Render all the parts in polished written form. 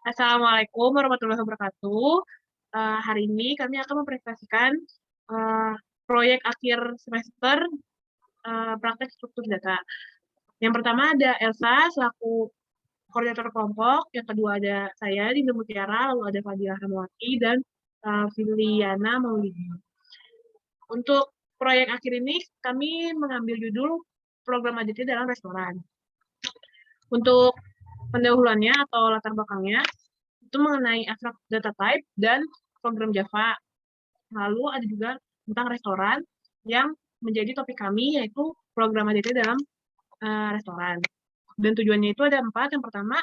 Assalamualaikum warahmatullahi wabarakatuh. Hari ini kami akan mempresentasikan eee, proyek akhir semester, praktek struktur data. Yang pertama ada Elsa selaku koordinator kelompok, yang kedua ada saya Dinda Mutiara, lalu ada Fadilah Rahmawati dan Filiana Maulidi. Untuk proyek akhir ini kami mengambil judul program ADT dalam restoran. Untuk pendahuluannya atau latar belakangnya itu mengenai abstrak data type dan program Java. Lalu ada juga tentang restoran yang menjadi topik kami yaitu program ADT dalam restoran. Dan tujuannya itu ada 4. Yang pertama,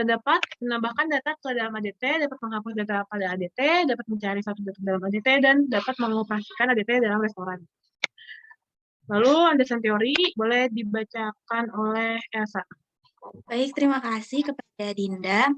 dapat menambahkan data ke dalam ADT, dapat menghapus data pada ADT, dapat mencari satu data dalam ADT, dan dapat mengoperasikan ADT dalam restoran. Lalu landasan teori boleh dibacakan oleh Elsa. Baik, terima kasih kepada Dinda.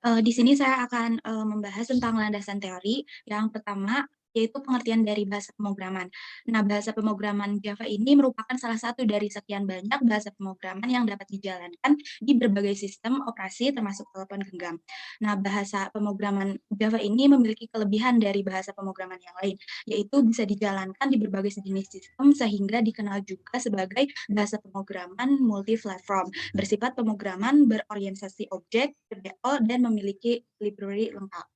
Di sini saya akan membahas tentang landasan teori. Yang pertama, yaitu pengertian dari bahasa pemrograman. Nah, bahasa pemrograman Java ini merupakan salah satu dari sekian banyak bahasa pemrograman yang dapat dijalankan di berbagai sistem operasi termasuk telepon genggam. Nah, bahasa pemrograman Java ini memiliki kelebihan dari bahasa pemrograman yang lain, yaitu bisa dijalankan di berbagai jenis sistem sehingga dikenal juga sebagai bahasa pemrograman multi-platform, bersifat pemrograman berorientasi objek, RDO, dan memiliki library lengkap.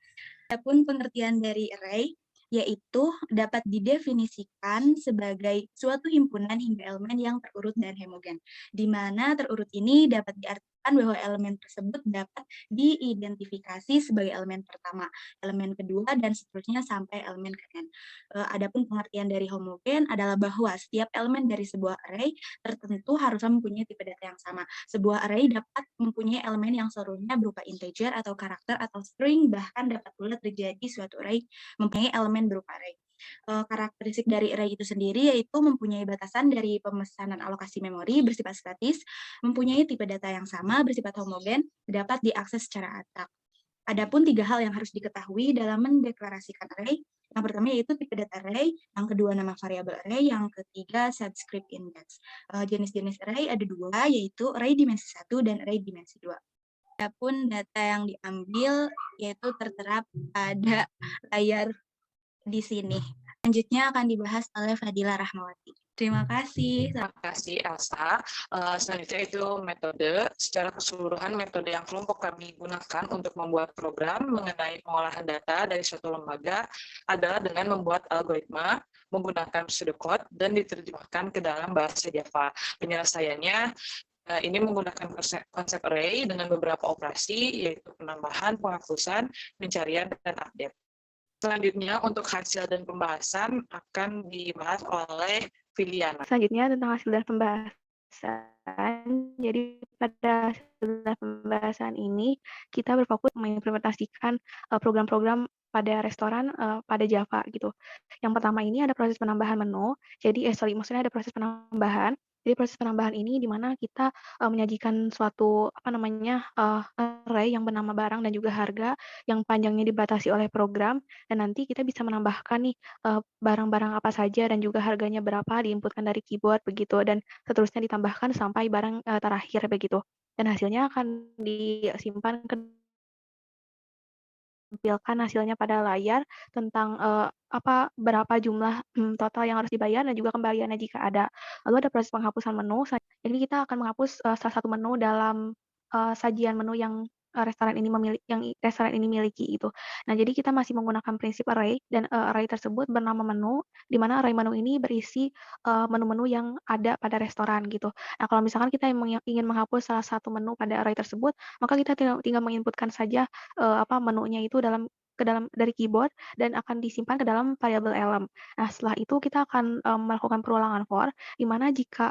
Adapun pengertian dari array yaitu dapat didefinisikan sebagai suatu himpunan hingga elemen yang terurut dan homogen, di mana terurut ini dapat diartikan bahwa elemen tersebut dapat diidentifikasi sebagai elemen pertama, elemen kedua, dan seterusnya sampai elemen ke-n. Adapun pengertian dari homogen adalah bahwa setiap elemen dari sebuah array tertentu harusnya mempunyai tipe data yang sama. Sebuah array dapat mempunyai elemen yang seluruhnya berupa integer atau karakter atau string, bahkan dapat pula terjadi suatu array mempunyai elemen berupa array. Karakteristik dari array itu sendiri yaitu mempunyai batasan dari pemesanan alokasi memori bersifat statis, mempunyai tipe data yang sama bersifat homogen, dapat diakses secara acak. Adapun 3 hal yang harus diketahui dalam mendeklarasikan array. Yang pertama yaitu tipe data array, yang kedua nama variabel array, yang ketiga subscript index. Jenis-jenis array ada 2, yaitu array dimensi 1 dan array dimensi 2. Adapun data yang diambil yaitu tertera pada layar di sini. Selanjutnya akan dibahas oleh Fadilah Rahmawati. Terima kasih. Terima kasih Elsa. Selanjutnya itu metode. Secara keseluruhan metode yang kelompok kami gunakan untuk membuat program mengenai pengolahan data dari suatu lembaga adalah dengan membuat algoritma menggunakan pseudocode dan diterjemahkan ke dalam bahasa Java. Penyelesaiannya ini menggunakan konsep array dengan beberapa operasi, yaitu penambahan, penghapusan, pencarian, dan update. Selanjutnya, untuk hasil dan pembahasan akan dibahas oleh Filiana. Selanjutnya tentang hasil dan pembahasan. Jadi pada hasil dan pembahasan ini kita berfokus mengimplementasikan program-program pada restoran pada Java gitu. Yang pertama ini ada proses penambahan menu. Jadi maksudnya ada proses penambahan. Jadi proses penambahan ini di mana kita menyajikan suatu array yang bernama barang dan juga harga yang panjangnya dibatasi oleh program, dan nanti kita bisa menambahkan nih barang-barang apa saja dan juga harganya berapa diinputkan dari keyboard begitu, dan seterusnya ditambahkan sampai barang terakhir begitu, dan hasilnya akan disimpan tampilkan hasilnya pada layar tentang berapa jumlah total yang harus dibayar dan juga kembaliannya jika ada. Lalu ada proses penghapusan menu. Jadi kita akan menghapus salah satu menu dalam sajian menu yang restoran ini miliki itu. Nah, jadi kita masih menggunakan prinsip array, dan array tersebut bernama menu, di mana array menu ini berisi menu-menu yang ada pada restoran gitu. Nah, kalau misalkan kita ingin menghapus salah satu menu pada array tersebut, maka kita tinggal menginputkan saja menunya itu ke dalam dari keyboard dan akan disimpan ke dalam variabel elem. Nah, setelah itu kita akan melakukan perulangan for, di mana jika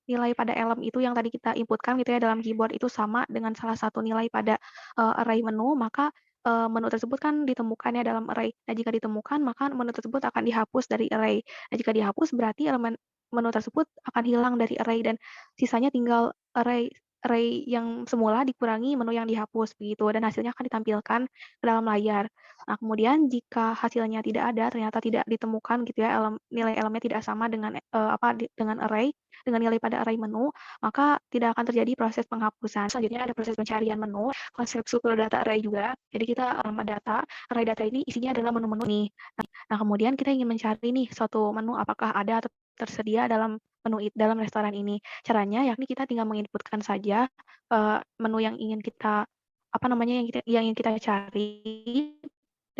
nilai pada elem itu yang tadi kita inputkan gitu ya dalam keyboard itu sama dengan salah satu nilai pada array menu, maka menu tersebut kan ditemukannya dalam array. Nah, jika ditemukan, maka menu tersebut akan dihapus dari array. Nah, jika dihapus berarti elemen menu tersebut akan hilang dari array dan sisanya tinggal array array yang semula dikurangi menu yang dihapus begitu, dan hasilnya akan ditampilkan ke dalam layar. Nah, kemudian jika hasilnya tidak ada, ternyata tidak ditemukan gitu ya, nilai elemennya tidak sama dengan dengan array, dengan nilai pada array menu, maka tidak akan terjadi proses penghapusan. Selanjutnya ada proses pencarian menu, konsep struktur data array juga. Jadi kita array data ini isinya adalah menu-menu nih. Nah, kemudian kita ingin mencari nih suatu menu apakah ada atau tersedia dalam dalam restoran ini. Caranya yakni kita tinggal menginputkan saja menu yang ingin kita yang ingin kita cari,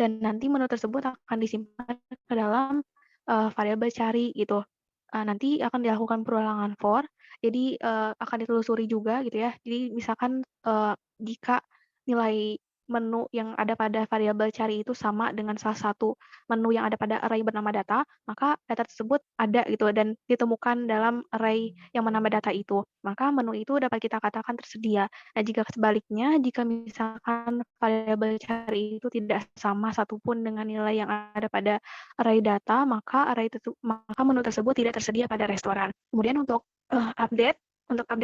dan nanti menu tersebut akan disimpan ke dalam variabel cari gitu. Nanti akan dilakukan perulangan for, jadi akan ditelusuri juga gitu ya. Jadi misalkan jika nilai menu yang ada pada variabel cari itu sama dengan salah satu menu yang ada pada array bernama data, maka data tersebut ada gitu dan ditemukan dalam array yang menambah data itu. Maka menu itu dapat kita katakan tersedia. Nah, jika sebaliknya, jika misalkan variabel cari itu tidak sama satupun dengan nilai yang ada pada array data, maka menu tersebut tidak tersedia pada restoran. Kemudian untuk update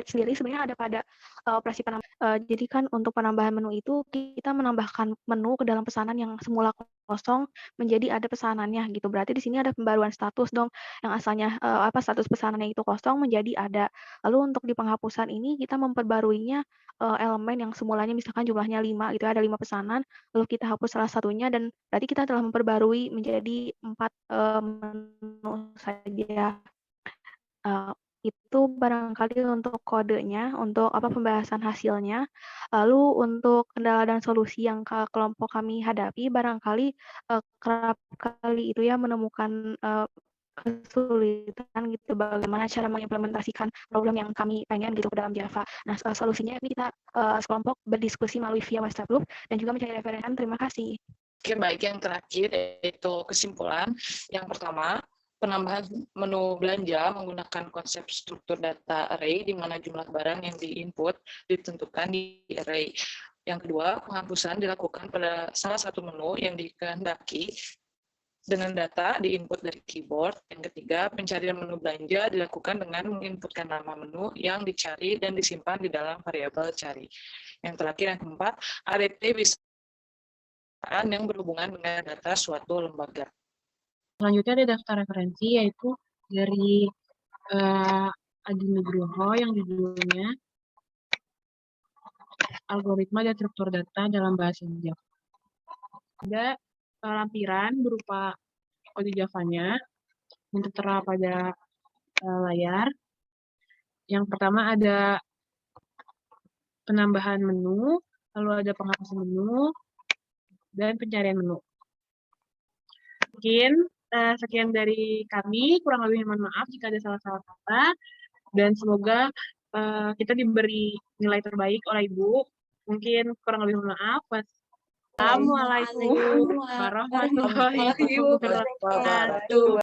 sendiri sebenarnya ada pada operasi penambahan. Jadi kan untuk penambahan menu itu kita menambahkan menu ke dalam pesanan yang semula kosong menjadi ada pesanannya gitu. Berarti di sini ada pembaruan status dong, yang asalnya status pesanannya itu kosong menjadi ada. Lalu untuk di penghapusan ini kita memperbaruinya elemen yang semulanya misalkan jumlahnya 5 gitu, ada 5 pesanan, lalu kita hapus salah satunya dan berarti kita telah memperbarui menjadi 4 menu saja. Itu barangkali untuk kodenya, untuk pembahasan hasilnya. Lalu untuk kendala dan solusi yang kelompok kami hadapi, barangkali kerap kali itu ya menemukan kesulitan gitu bagaimana cara mengimplementasikan problem yang kami pengen gitu ke dalam Java. Nah, solusinya ini kita sekelompok berdiskusi melalui via WhatsApp group dan juga mencari referensi. Terima kasih. Oke, baik, yang terakhir yaitu kesimpulan. Yang pertama, penambahan menu belanja menggunakan konsep struktur data array di mana jumlah barang yang di-input ditentukan di array. Yang kedua, penghapusan dilakukan pada salah satu menu yang dikehendaki dengan data di-input dari keyboard. Yang ketiga, pencarian menu belanja dilakukan dengan menginputkan nama menu yang dicari dan disimpan di dalam variabel cari. Yang terakhir, yang keempat, ADT bisa yang berhubungan dengan data suatu lembaga. Selanjutnya ada daftar referensi, yaitu dari Adi Nugroho yang judulnya Algoritma dan Struktur Data dalam Bahasa Java. Ada lampiran berupa kode Java-nya yang tertera pada layar. Yang pertama ada penambahan menu, lalu ada penghapusan menu, dan pencarian menu. Mungkin sekian dari kami, kurang lebih mohon maaf jika ada salah-salah kata, dan semoga kita diberi nilai terbaik oleh Ibu. Mungkin kurang lebih mohon maaf. Wassalamualaikum warahmatullahi wabarakatuh.